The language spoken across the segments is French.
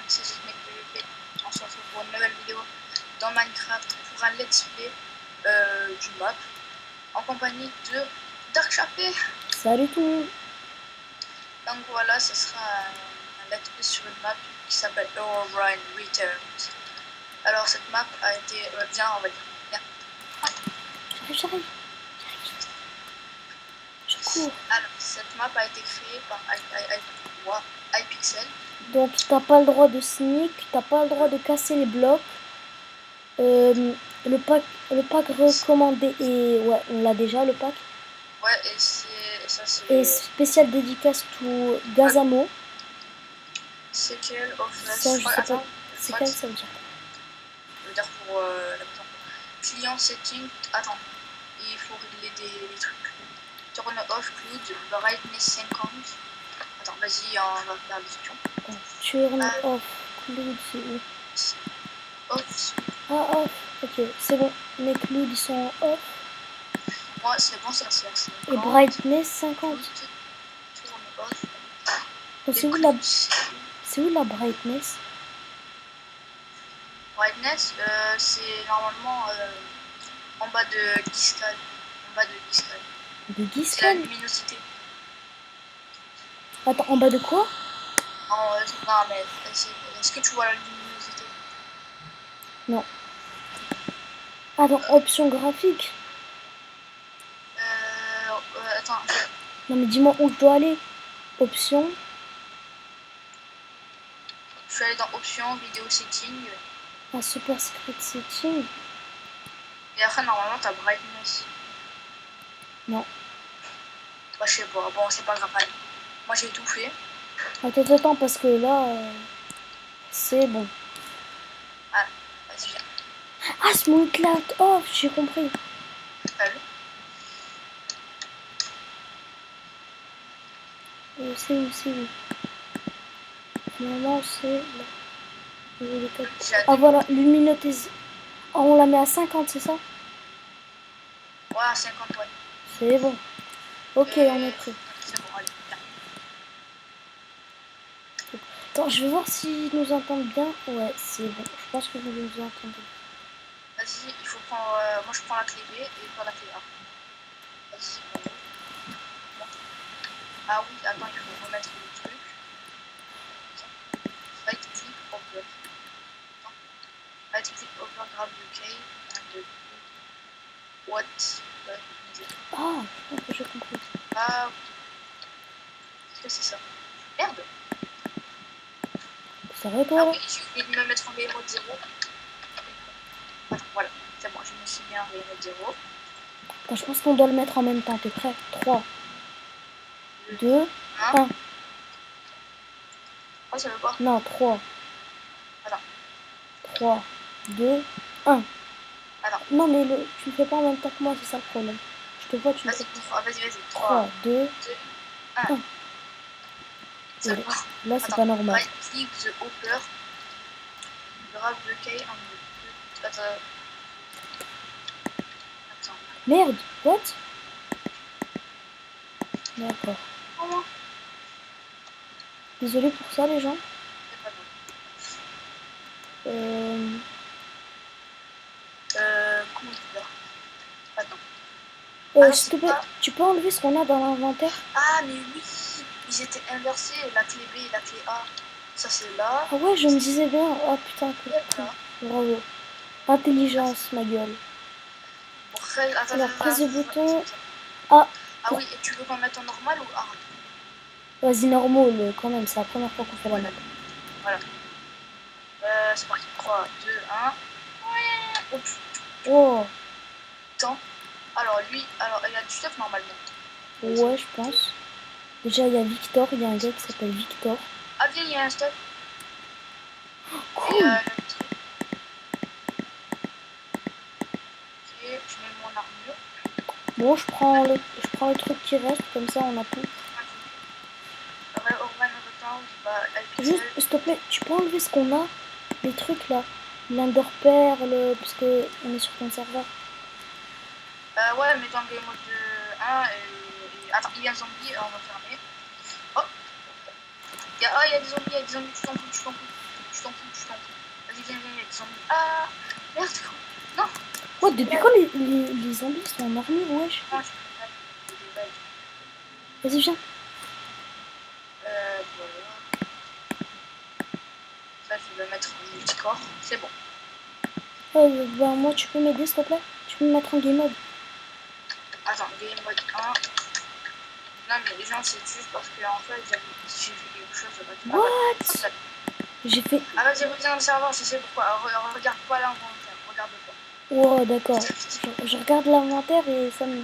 c'est Zitmec PVP. On se retrouve pour une nouvelle vidéo dans Minecraft pour un let's play du map en compagnie de Dark Chappé. Salut tout le monde. Donc voilà, ce sera un let's play sur une map qui s'appelle Herobrine Returns. Alors cette map a été bien, on va dire bien. J'arrive. Je cours. Alors cette map a été créée par iPixel. Donc t'as pas le droit de sneak, t'as pas le droit de casser les blocs. Le pack recommandé et ouais, on l'a déjà le pack. Ouais, et ça c'est. Et spécial dédicace to Gazamo. C'est quel of Ça je sais pas. C'est quel ça veut dire? Je veux dire pour la mise en client setting. Attends, il faut régler des trucs. Turn off cloud brightness 50. Attends, vas-y, on va faire la discussion. Turn off cloud, c'est où? Off. Ah off, ok, c'est bon. Mes clouds ils sont off. Moi c'est bon, ça c'est 50. Et brightness 50. Turn off. Donc c'est où la brightness? Brightness, c'est normalement en bas de Giscal. En bas de Giscal. De C'est la Giscal? luminosité. Attends, en bas de quoi? Non, mais est-ce que tu vois la luminosité? Non. Attends, option graphique. Attends. Non mais dis-moi où je dois aller. Option. Je suis allé dans options, vidéo setting. Ah, super secret setting. Et après, normalement, t'as brightness. Non. Bah, je sais pas. Bon, c'est pas grave. Allez. Moi, j'ai tout fait. Attends, parce que là, c'est bon. Ah, vas-y, viens. Ah, smooth light off, j'ai compris. T'as vu? C'est où? Normalement, c'est là. Ah, voilà, luminosité. Ah, on la met à 50, c'est ça? Ouais, 50, ouais. C'est bon. Ok, on est prêt. C'est bon, allez, viens. Attends, je vais voir s'ils nous entendent bien. Ouais, c'est bon. Je pense que vous nous entendez. Vas-y, il faut prendre. Moi, je prends la clé B et pas la clé A. Vas-y, bon. Ah oui, attends, il faut remettre le truc. Right click over. Right click over, grab the key and what? Ah, je pense que j'ai compris. Ah, qu'est-ce que c'est ça? Merde! Sérieux, toi? Ah oui, j'ai oublié de me mettre en game mode 0. Attends, voilà, c'est bon, je me suis mis en game mode 0. Attends, je pense qu'on doit le mettre en même temps. T'es prêt? 3, 2, 1. Oh, ça veut pas? Non, 3. Attends. 3, 2, 1. Attends. Non, mais tu le fais pas en même temps que moi, c'est ça le problème. Je te vois, tu le fais pas. Vas-y. 3, 2, 1. Ça va. Là, c'est pas normal. Right click the hopper. Grab the key and Attends. Merde, what? D'accord. Comment? Désolé pour ça, les gens. C'est pas comment tu fais? Attends. S'il te plaît, tu peux enlever ce qu'on a dans l'inventaire? Ah, mais oui, ils étaient inversés, la clé B et la clé A. Ça, c'est là. Ah ouais, je me disais bien. Ah putain, bravo. Intelligence, ma gueule. Alors, presse le bouton. Ah oui, et tu veux qu'on mette en normal ou hard? Vas-y, normal, quand même, c'est la première fois qu'on fait la map. Voilà. C'est parti. 3, 2, 1. Ouais. Oh. Attends. Alors, lui, il y a du stuff normalement. Ouais, je pense. Déjà, il y a Victor, il y a un gars qui s'appelle Victor. Ah, viens, il y a un stuff. Cool. Ok, je mets mon armure. Bon, je prends les trucs qui restent, comme ça on a tout. Juste, s'il te plaît, tu peux enlever ce qu'on a? Les trucs là. L'Ender Pearl, parce que on est sur ton serveur. Ouais, mais dans le game mode 1, attends, il y a un zombie, on va fermer. Oh! Il y a des zombies, tu t'en fous. t'en fous, je t'en fous. Vas-y, viens, il y a des zombies. Ah, merde, non. Ouais, depuis quand les zombies sont en armure, wesh? Non, j'ai des bagues. Vas-y, viens. Voilà. Ça, je vais le mettre en multicorps. C'est bon. Bah, moi, tu peux m'aider, s'il te plaît? Tu peux me mettre en game mode? Attends, game mode 1. Non, mais les gens, c'est juste parce que en fait, j'ai fait quelque chose. What? J'ai fait... Ah, vas-y, reviens dans le serveur, je sais pourquoi. Regarde pas l'inventaire, regarde pas. Oh, d'accord. Je regarde l'inventaire et ça me...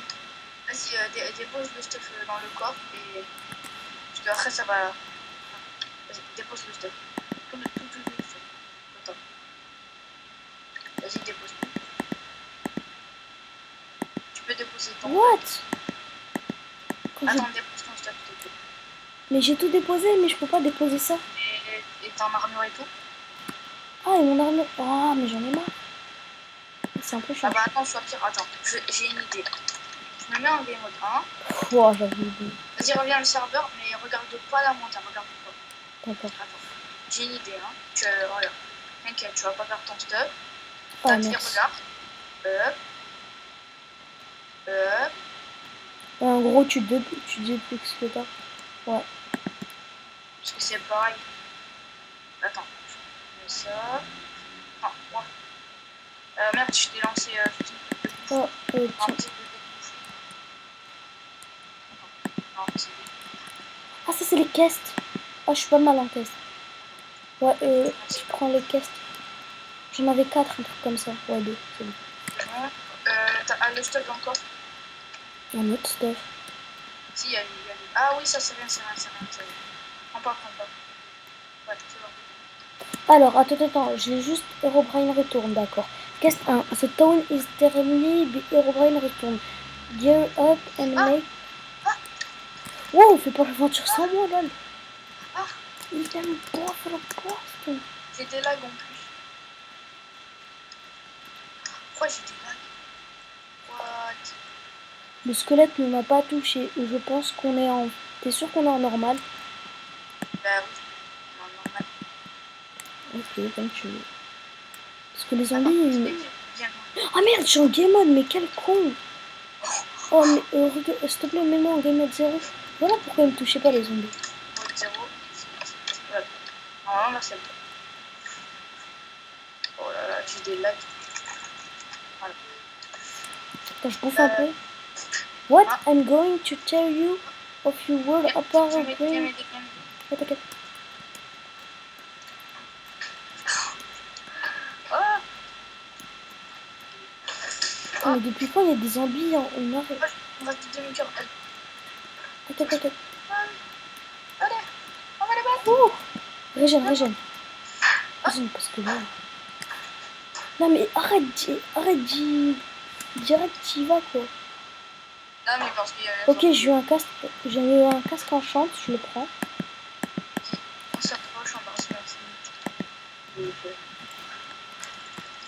Vas-y, dépose le stuff dans le coffre et... Parce qu'après, ça va... Vas-y, dépose le stuff. Tout le stuff. Attends. Vas-y, dépose tout. Tu peux déposer ton... What? Attends, dépose ton stuff, s'il te plaît. Mais j'ai tout déposé, mais je peux pas déposer ça. Et ton armure et tout. Ah, et mon armure... Ah, mais j'en ai marre. C'est un peu chiant. Ah bah attends, soit pire. Attends, j'ai une idée. Je me mets en game mode 1. Oh, j'avais oublié. Vas-y, reviens au serveur, mais regarde pas l'inventaire, regarde pas. D'accord. Attends, j'ai une idée, hein. Regarde. T'inquiète, tu vas pas perdre ton stuff. Ah, Vas-y, merci. regarde. En gros, tu dupliques ce que t'as. Ouais. Parce que c'est pareil. Attends, je mets ça. Non, moi. Merde, je t'ai lancé juste une petite bouffe. Oh, Un tiens. petit bébé de bouffe. Non, c'est Ah, ça, c'est les quests. Ah, je suis pas mal en quests. Ouais, je prends les quests. J'en avais 4, un truc comme ça. Ouais, 2, c'est bon. bon. T'as le stock encore. Un autre stuff. Si, il y a Ah oui, ça c'est rien. Prends pas. Ouais, c'est bon. Alors, attends, j'ai juste Herobrine retourne, d'accord. Quest 1. The town is terribly be Herobrine retourne. Gear up and make... Wow, fais pas l'aventure sans moi, lol. Ah. Il aime pas faire la poste. J'ai des lags en plus. Pourquoi j'ai des lags? What? Le squelette ne m'a pas touché. Je pense qu'on est en... T'es sûr qu'on est en normal? Bah oui. Non, normal. Ok, comme tu veux. Parce que les Attends, zombies... viens. Ah merde, je suis en game mode, mais quel con. Oh, mais s'il te plaît, mets-moi en game mode 0. Voilà pourquoi ils me touchaient pas les zombies. Mode 0. Voilà. Normalement, là c'est bon. Oh là là, j'ai des lags. Voilà. Attends, je bouffe un peu. What? I'm going to tell you of your word apart Viens. Oh, t'inquiète. Ah. Mais depuis quand il y a des zombies en or? On va te demi-cœur. T'inquiète. Allez, on va les battre. Oh, régène. Régène, parce que là... Non mais arrête, direct t'y vas quoi. Non mais parce qu'il y a... Ok, j'ai eu un casque en chante, je le prends. On s'approche, on va se mettre.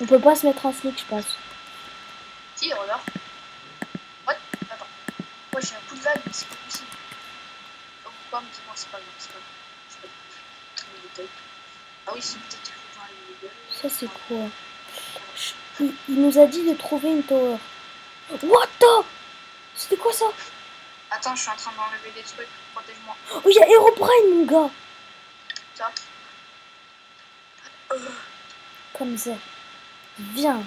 On peut pas se mettre un sneak, je pense. Si, regarde. What? Attends. Ouais, j'ai un coup de lag, mais c'est pas possible. Oh, pourquoi? Mais dis-moi, c'est pas grave. Ah oui, c'est peut-être qu'il faut enlever les gueules. Ça c'est quoi? Il nous a dit de trouver une tower. What the? C'était quoi ça? Attends, je suis en train d'enlever des trucs. Protège-moi. Oh, il y a Herobrine, mon gars. Ça. Comme ça. Viens.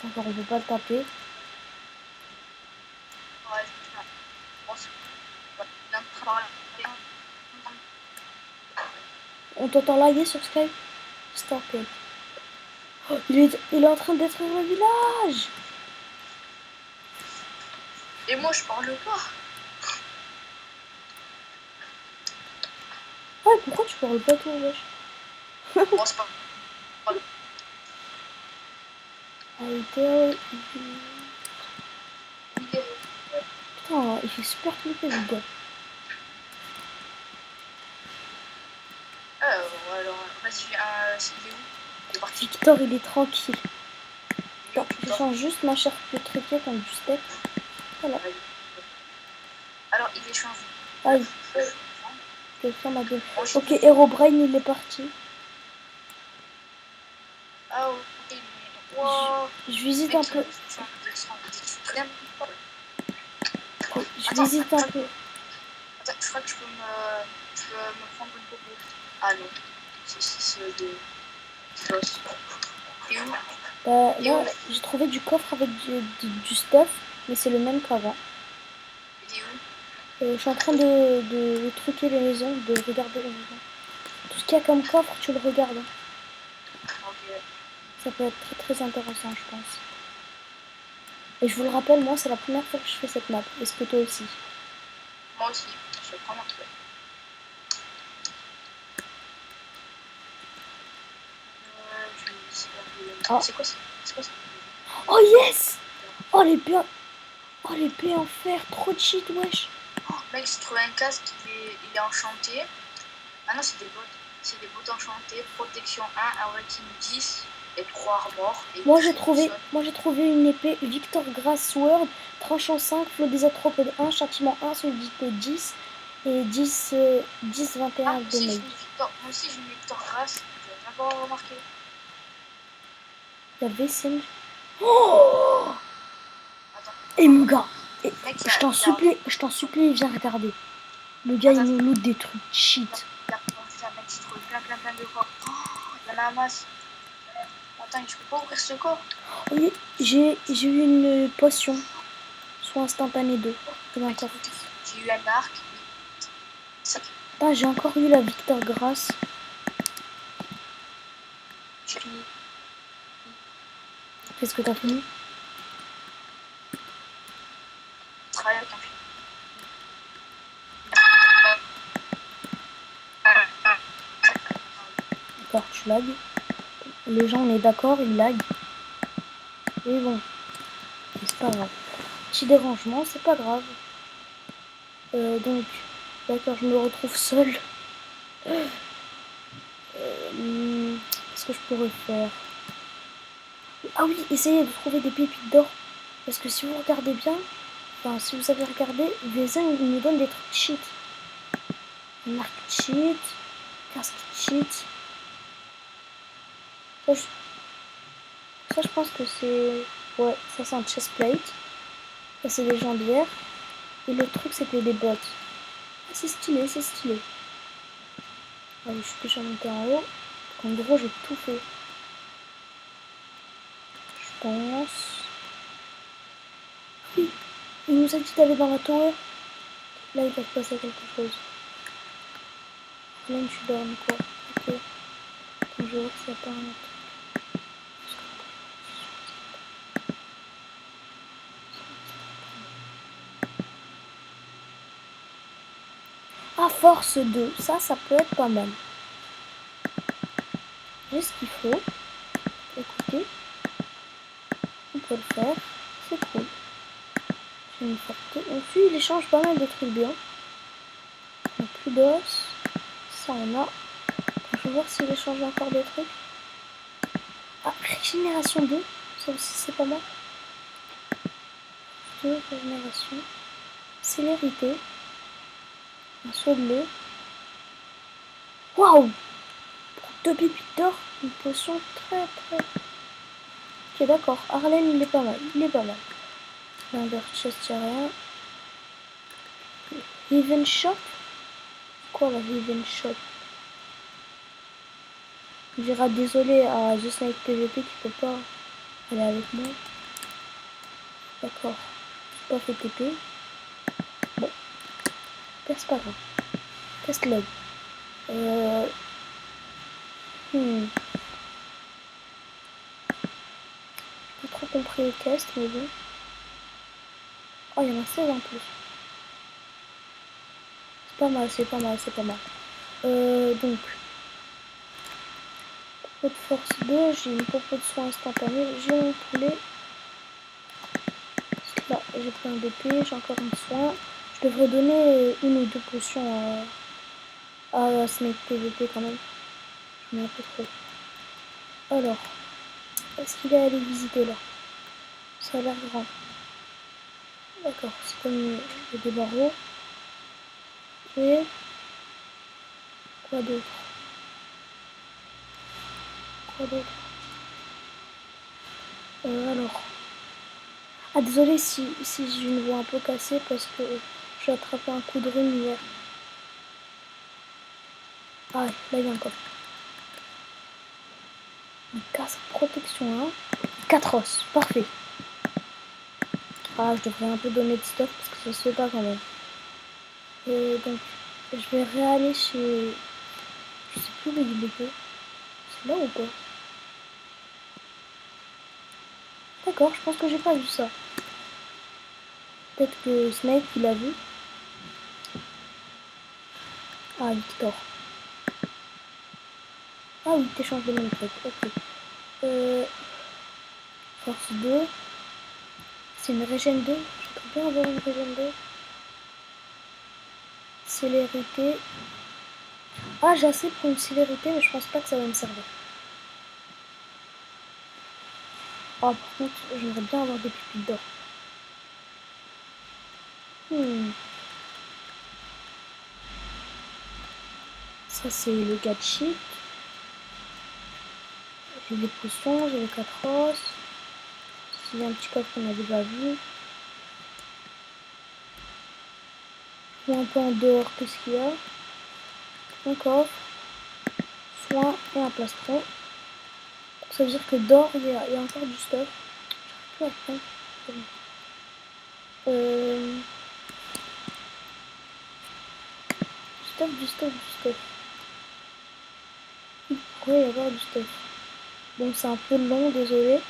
Encore, on peut pas le taper. Ouais, non. Bon, c'est bien de travailler. On t'entend laguer sur Skype? Stop it. Oh, il est en train de détruire le village. Et moi, je parle pas. Ouais, pourquoi tu parles pas toi, wesh? Bon, c'est pas... Putain, il fait super flipper le gars. Alors, vas-y, il est où? Il est parti. Victor, il est tranquille. Attends, je change juste ma chair pétrifiée comme du steak. Voilà. Alors, il est changé. Aïe. quelqu'un m'a donné. Bon, je- Ok, Herobrine, il est parti. Ah, ok, mais. Wow. Je visite Mec, un peu. des trucs n'importe quoi. Je Attends, visite un peu. attends, je crois que tu peux me prendre une popo. Ah non, c'est des os. Et où? Bah, Et où? là, j'ai trouvé du coffre avec du stuff, mais c'est le même qu'avant. Et où? Je suis en train de truquer les maisons, de regarder les maisons. Tout ce qu'il y a comme coffre, tu le regardes. Hein. Ok. Ça peut être très très intéressant, je pense. Et je vous le rappelle, moi, c'est la première fois que je fais cette map. Est-ce que toi aussi? Moi aussi, je vais prendre un truc. Je vais essayer Oh. C'est quoi ça? C'est quoi ça? Oh yes! Oh les pieds. Oh les pieds en fer, trop cheat, wesh. Oh, mec, j'ai trouvé un casque, il est enchanté. Ah non, c'est des bottes. C'est des bottes enchantées, protection 1, rating 10 et 3 armor. Et Moi j'ai trouvé une épée Victor Grass Sword, tranchant 5, flot des atropes 1, châtiment 1, solidité 10 et 10, 10 Ah, 21 damage. moi aussi j'ai une Victor Grass. Je vais même pas remarqué. La vaisselle. Oh! Attends. Et mon gars, Mec, je t'en supplie, viens regarder. Le gars il nous loot des trucs cheat. putain, mec, j'ai trouvé plein de corps. Oh, il y en a un masse. Attends, je peux pas ouvrir ce corps. Oui, j'ai eu une potion, soit instantanée 2. Mec, j'ai eu un arc. Ah, j'ai encore eu la Victor Grass. J'ai fini. Qu'est-ce que t'as fini? Travailler avec un film. D'accord, tu lag. Les gens, on est d'accord, ils lag. Mais bon, c'est pas grave. Petit dérangement, c'est pas grave. Donc, d'accord, je me retrouve seule. Qu'est-ce que je pourrais faire? Ah oui, essayez de trouver des pépites d'or. Parce que si vous regardez bien, enfin, si vous avez regardé, Vezin, il nous donne des trucs cheat. Un arc cheat, casque cheat. Ça, je pense que c'est... Ouais, ça c'est un chestplate. Ça c'est légendaire. Et le truc c'était des bottes. Ah, c'est stylé, c'est stylé. Allez, je suis déjà montée en haut. En gros, j'ai tout fait. Je pense. Oui, il nous a dit d'aller dans la tower. Là, il va se passer quelque chose. Là, tu dormes quoi? Ok. Donc, je vais voir s'il n'y a pas un autre. Ah, force 2. Ça peut être pas mal. J'ai ce qu'il faut. Écoutez. On peut le faire. C'est cool. J'ai une forte. Ensuite, il échange pas mal de trucs bien. On a plus d'os. Ça, on a. Je vais voir s'il échange encore des trucs. Ah, régénération 2. Ça aussi, c'est pas mal. 2, régénération. Célérité. Un saut de l'eau. Waouh! Pour 2 pépites d'or, une potion très très. Ok, d'accord. Arlen, il est pas mal. Il est pas mal. Lumber chest, y'a rien. Heaven Shop? Quoi la Heaven Shop? Il dira désolé à The Snake PVP qui peut pas aller avec moi. D'accord. J'ai pas fait TP. Bon. C'est pas grave. Test log. J'ai pas trop compris le test, mais bon. Oh, il y en a 16 en plus. C'est pas mal, c'est pas mal, c'est pas mal. Donc. Popo de force 2, j'ai une popo de soin instantanée, j'ai mon poulet. Là, j'ai pris un BP, j'ai encore un soin. Je devrais donner une ou deux potions à Snake PVP quand même. Je mets un peu trop. Alors, est-ce qu'il est allé visiter là? Ça a l'air grand. D'accord, c'est comme il y a des barreaux. Et Quoi d'autre? Quoi d'autre? Alors. Ah, désolé si j'ai une voix un peu cassée parce que j'ai attrapé un coup de rhume hier. Ah, là, il y a encore. Une casse protection, hein. 4 os, parfait. Ah, je devrais un peu donner de stuff parce que ça se fait pas quand même. Et donc, je vais réaller chez... Je sais plus où il était. C'est là ou pas? D'accord, je pense que j'ai pas vu ça. Peut-être que Snake, il a vu. Ah, Victor. Ah oui, t'échanges de même truc. Ok. Force 2. C'est une régène 2. Je voudrais bien avoir une régène 2. Célérité. Ah, j'ai assez pour une célérité, mais je pense pas que ça va me servir. Ah, par contre, j'aimerais bien avoir des pépites d'or. Ça, c'est le gadget. J'ai des potions, j'ai les 4 os. Il y a un petit coffre qu'on a déjà vu. Ou un peu en dehors, qu'est-ce qu'il y a? Un coffre, soin et un plastron. Ça veut dire que d'or, il y a encore du stuff. J'arrive plus à prendre. Du stuff. Il pourrait y avoir du stuff. Donc c'est un peu long, désolé.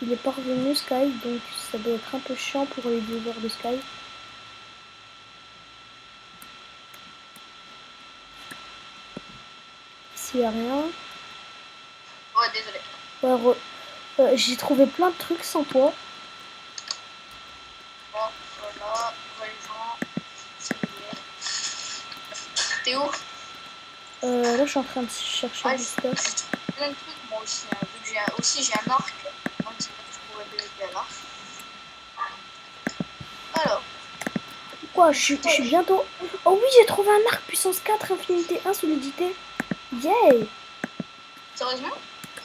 Il est pas revenu Sky, donc ça doit être un peu chiant pour les viewers de Sky. S'il y a rien. Ouais, désolé. Ouais, j'ai trouvé plein de trucs sans toi. Bon, voilà, voyons. T'es où? Là, je suis en train de chercher Ouais, du j'ai stuff. trouvé plein de trucs moi aussi. Hein. Vu que j'ai un arc. Moi, je sais pas si je pourrais développer un arc. Alors, Quoi, je suis bientôt... Oh oui, j'ai trouvé un arc puissance 4, infinité 1, solidité. Yay! sérieusement?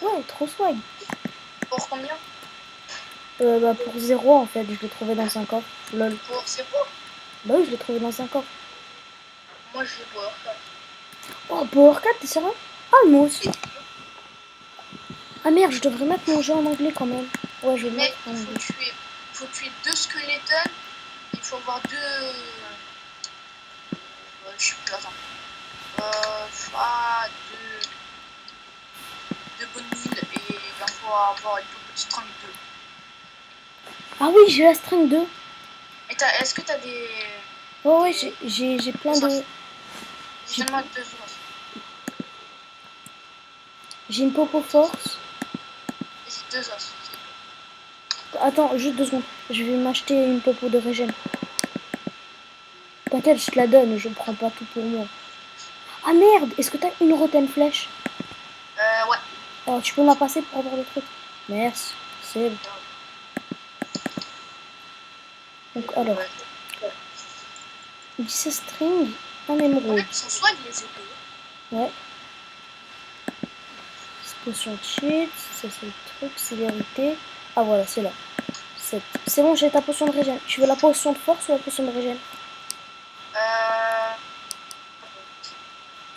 Ouais, trop swag. Pour combien? Pour 0 en fait, je l'ai trouvé dans un coffre. Lol. Pour 0? Bah oui, je l'ai trouvé dans un coffre. Moi, je l'ai pour 4. Oh, Power 4, t'es sérieux? Ah, moi aussi. Ah merde, je devrais mettre mon jeu en anglais quand même. Ouais, je vais le Mec, mettre en anglais. il faut tuer 2 skeletons. Il faut avoir 2... je sais plus, attends. Deux bonnes mines et il faut avoir une petite string 2. Ah oui, j'ai la string 2. Mais est-ce que t'as des... Ouais, des... j'ai plein de... Donne-moi 2 os. J'ai une popo force. Vas-y, 2 os. Attends, juste 2 secondes. Je vais m'acheter une popo de régène. T'inquiète, je te la donne, je prends pas tout pour moi. Ah merde, est-ce que t'as une rotten flèche? Ouais. Oh, tu peux m'en passer pour avoir le truc? Merci, c'est bon. Donc alors, 17 string, un émeraude. Ils sont swag les épées. Ouais. Potion de cheat, ça c'est le truc, célérité. Ah voilà, c'est là. C'est bon, j'ai ta potion de régène. Tu veux la potion de force ou la potion de régène?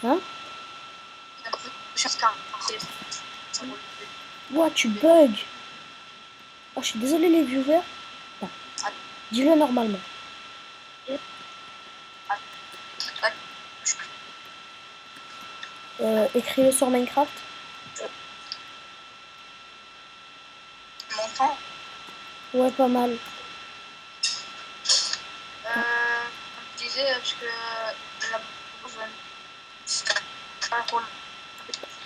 Hein? Ouah, tu bugs. Oh, je suis désolée les viewers. Non. Dis-le normalement. Écris-le sur Minecraft. Montant. Ouais, pas mal. Je disais parce que la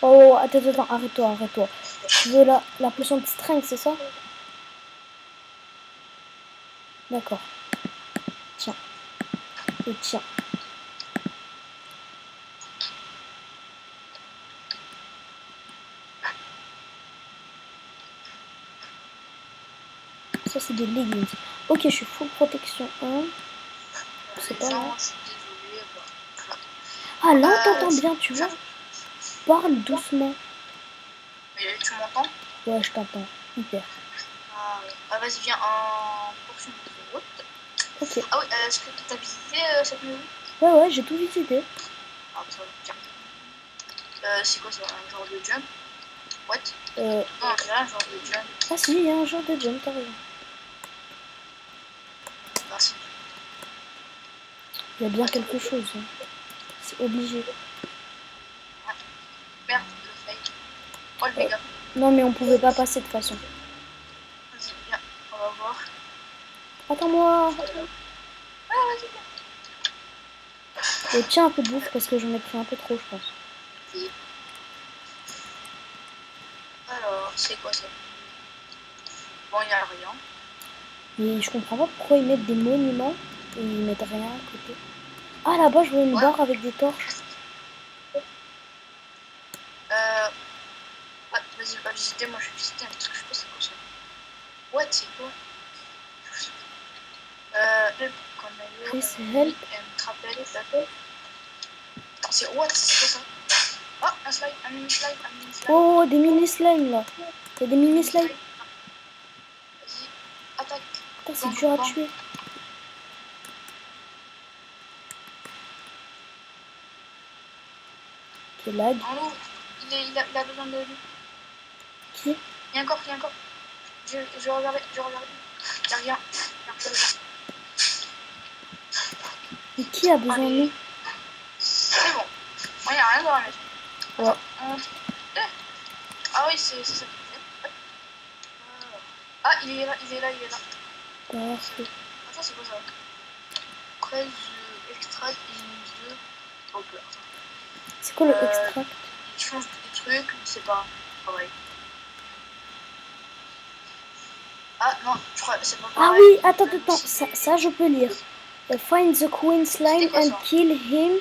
Oh, attends, arrête-toi. Tu veux la potion de strength, c'est ça? D'accord. Tiens. Et tiens. Ça, c'est des leggings. Ok, je suis full protection 1. C'est pas mal. Ah là, on t'entend bien, tu vois. Parle doucement. Mais tu m'entends? Ouais, je t'entends. Hyper. Ah, vas-y, viens en portion de route. Ok. Ah oui, est-ce que tu as visité cette maison? Ouais, j'ai tout visité. Ah, ça va, tiens. C'est quoi ça? Un genre de jump? What? Euh... Non, c'est un genre de jump. Ah si, il y a un genre de jump, t'as raison. Merci. Il y a bien quelque chose. Hein. C'est obligé. Merde, le fake. Oh le dégât. Non, mais on pouvait pas passer de toute façon. Vas-y, viens, on va voir. Attends-moi. Ah, vas-y, viens. Et tiens un peu de bouffe parce que j'en ai pris un peu trop, je pense. Alors, c'est quoi ça? Bon, il n'y a rien. Mais je comprends pas pourquoi ils mettent des monuments et ils mettent rien à côté. Ah là-bas, je vois une barre avec des torches. Ouais, vas-y, va visiter. Moi, je vais visiter parce que je sais pas c'est quoi ça. What, c'est quoi? Help, Chris, help. Attends, c'est what? C'est quoi ça? Ah, un slide, un mini slide, un mini slide. Oh, des mini slimes là. Il y a des mini slimes. Vas-y, attaque. Putain, c'est dur à tuer. Ok, lag. En haut, il a besoin de lui. Qui? Il y a encore. Je regarde. Il y a rien. Mais qui a besoin de nous? C'est bon. Il n'y a rien dans la maison. Ouais. Attends, ah oui, c'est ça. Ah, il est là. Parfait. Attends, c'est quoi ça? 13 extract in 2. Ok, attends. C'est quoi le extract? Il change des trucs, mais c'est pas pareil. Ah non, je crois que c'est pas pareil. Ah oui, attends. Ça je peux lire. Find the queen slime quoi, and ça? kill him.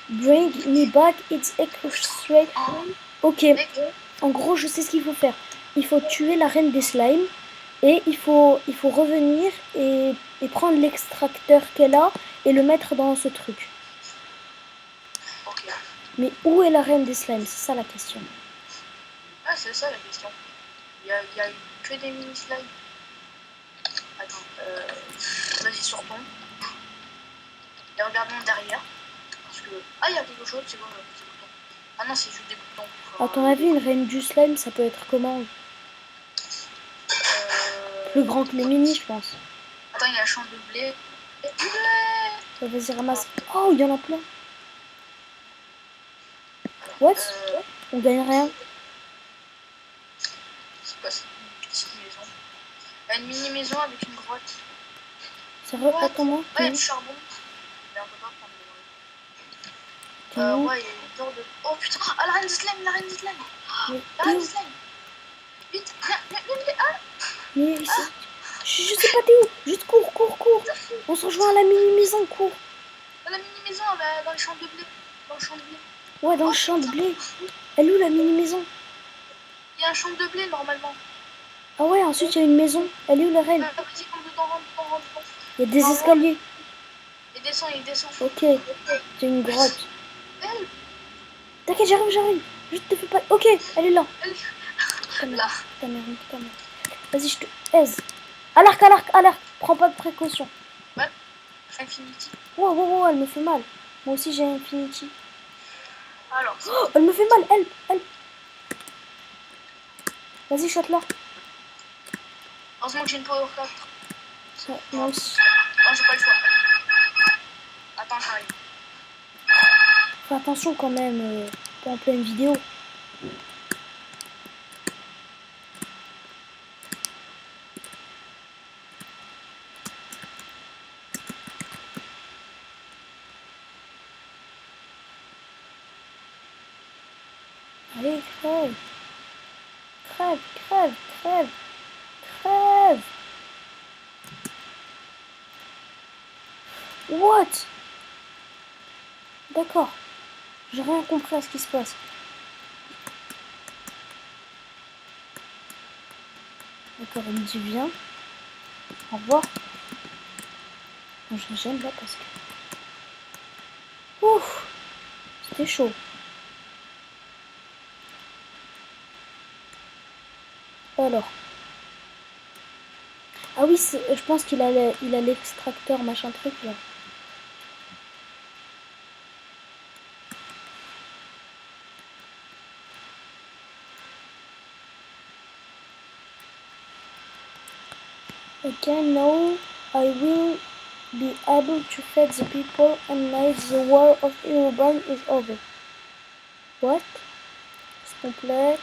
Bring me back its extract. Ok. En gros, je sais ce qu'il faut faire. Il faut tuer la reine des slimes. Et il faut revenir et prendre l'extracteur qu'elle a et le mettre dans ce truc. Ok. Mais où est la reine des slimes? C'est ça la question. Ah, c'est ça la question. Il y a eu que des mini slides. Attends, vas-y, surton. Et regarde mon derrière. Parce que. Ah, il y a quelque chose, c'est quoi ces boutons? Ah non, c'est juste des boutons. À ton avis, une reine du slime, ça peut être comment? Plus grand que les mini, je pense. Attends, il y a un champ de blé. Vas-y, ramasse. Oh, il y en a plein. What? On gagne rien. C'est quoi ça? Une petite maison. Il y a une mini maison avec une grotte. Sérieux? Attends-moi. Ouais, il y a du charbon. Mais on peut pas prendre T'es où? ouais, il y a une sorte de. Oh putain! Ah, la reine de slime! Mais La reine t'es de où? slime! Vite! Viens! Ah! Mais je sais pas t'es où. Juste cours. On se rejoint à la mini maison, cours. Dans la mini maison, dans le champ de blé. Dans le champ de blé. Ouais, dans le champ de blé. Elle est où la mini maison? Il y a un champ de blé normalement. Ah ouais, ensuite il y a une maison. Elle est où la reine? Vas-y, rentre dedans. Il y a des escaliers. Il descend. Ok, c'est une grotte. Elle, T'inquiète, j'arrive. Je te fais pas. Ok, elle est là. elle, là. Putain merde. Vas-y, je te aise. À l'arc. Prends pas de précaution. Ouais, Infinity. Wow, elle me fait mal. Moi aussi j'ai Infinity. Alors, Oh, elle me fait mal, elle. Vas-y, shot-la. heureusement que j'ai une power 4. Ouais, moi aussi. Non, j'ai pas le choix. Attends, j'arrive. Fais attention quand même, pas en pleine vidéo. Allez, crève. What? D'accord. J'ai rien compris à ce qui se passe. D'accord, il me dit viens. Au revoir. Bon, je gêne là parce que... Ouf. C'était chaud. Alors. Ah oui, je pense qu'il a l'extracteur machin truc là. Okay, now I will be able to feed the people and now the war of Herobrine is over. What? C'est complet.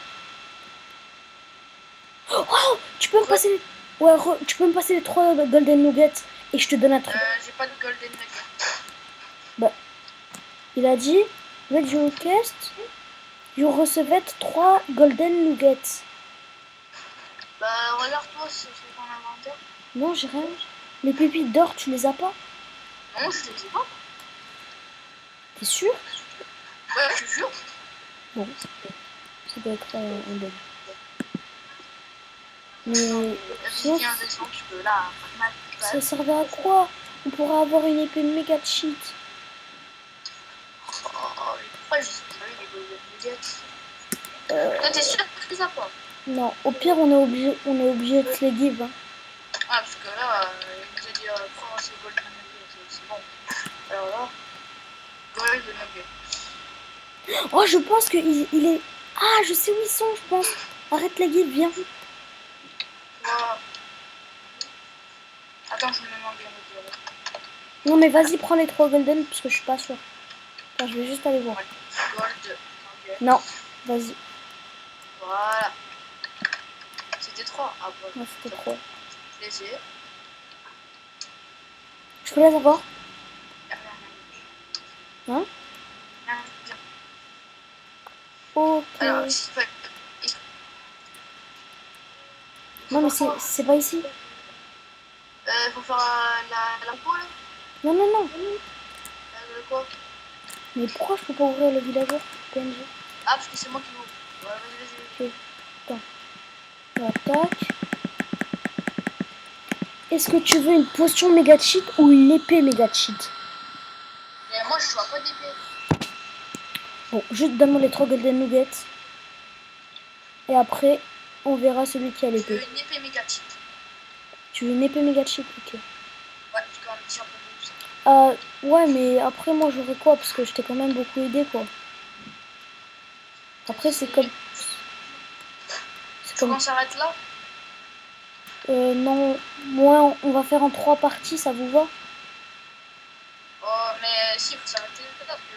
Oh, tu peux me passer les... Ouais, tu peux me passer les 3 golden nuggets et je te donne un truc. J'ai pas de golden nugget. Bah, il a dit, with your request, you receved 3 golden nuggets. Bah, regarde-toi, c'est ton inventaire. Non, j'ai rien. Les pépites d'or, tu les as pas? Non, je les ai pas. T'es sûr? Ouais, je te jure. Bon, ça doit être un bug. Mais sinon, ça servait à quoi? On pourrait avoir une épée méga cheat. Oh, pourquoi j'ai eu les golden nuggets? Toi, t'es sûr que tu les as pas? Non, au pire, on est obligé de se les give. Hein. Ah, parce que là, il nous a dit prends ces golden nuggets, c'est bon. Alors là, golden nuggets. Oh, je pense qu'il est... Ah, je sais où ils sont, je pense. Arrête la guide, viens. Voilà. Attends, je me demande bien le dire. Non, mais vas-y, prends les 3 golden, parce que je suis pas sûre. Enfin, je vais juste aller voir. Gold nugget. Non, vas-y. Voilà. C'était 3. Ah, bon. Ouais, c'était 3. Je les ai. Je peux les avoir? Hein? Ok. Alors, Non, mais c'est pas ici. Faut faire la peau là. Non, non, non. Quoi? Mais pourquoi je peux pas ouvrir le villageois PNG? Ah, parce que c'est moi qui l'ouvre. Ouais, vas-y. Ok. Attends. Attaque. Est-ce que tu veux une potion méga cheat ou une épée méga cheat? Mais moi, je vois pas d'épée. Bon, juste donne-moi les 3 golden nuggets. Et après, on verra celui qui a l'épée. Je veux une épée méga cheat. Tu veux une épée méga cheat? Ok. Ouais, parce qu'un petit un peu plus. Ouais, mais après, moi, j'aurais quoi? Parce que je t'ai quand même beaucoup aidé, quoi. Après, c'est comme... On s'arrête là? Non, moi, on va faire en 3 parties, ça vous va? Oh, mais si, faut s'arrêter là, parce que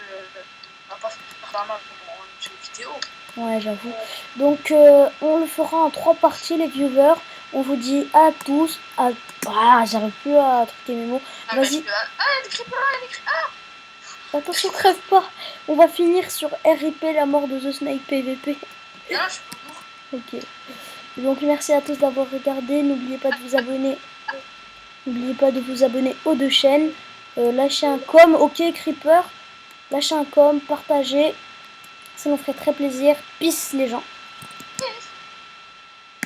on va pas faire mal pour une vidéo. Ouais, j'avoue. Donc, on le fera en 3 parties, les viewers. On vous dit à tous, à... Ah, j'arrive plus à truquer mes mots. Ah, Vas-y. Ah, il écrit pas, il écrit... Ah! Attention, crève pas. On va finir sur RIP, la mort de The Snake PVP. Non, je suis pas mort. Ok. Donc, merci à tous d'avoir regardé. N'oubliez pas de vous abonner. N'oubliez pas de vous abonner aux 2 chaînes. Lâchez un com, ok, Creeper. Lâchez un com, partagez. Ça nous ferait très plaisir. Peace, les gens.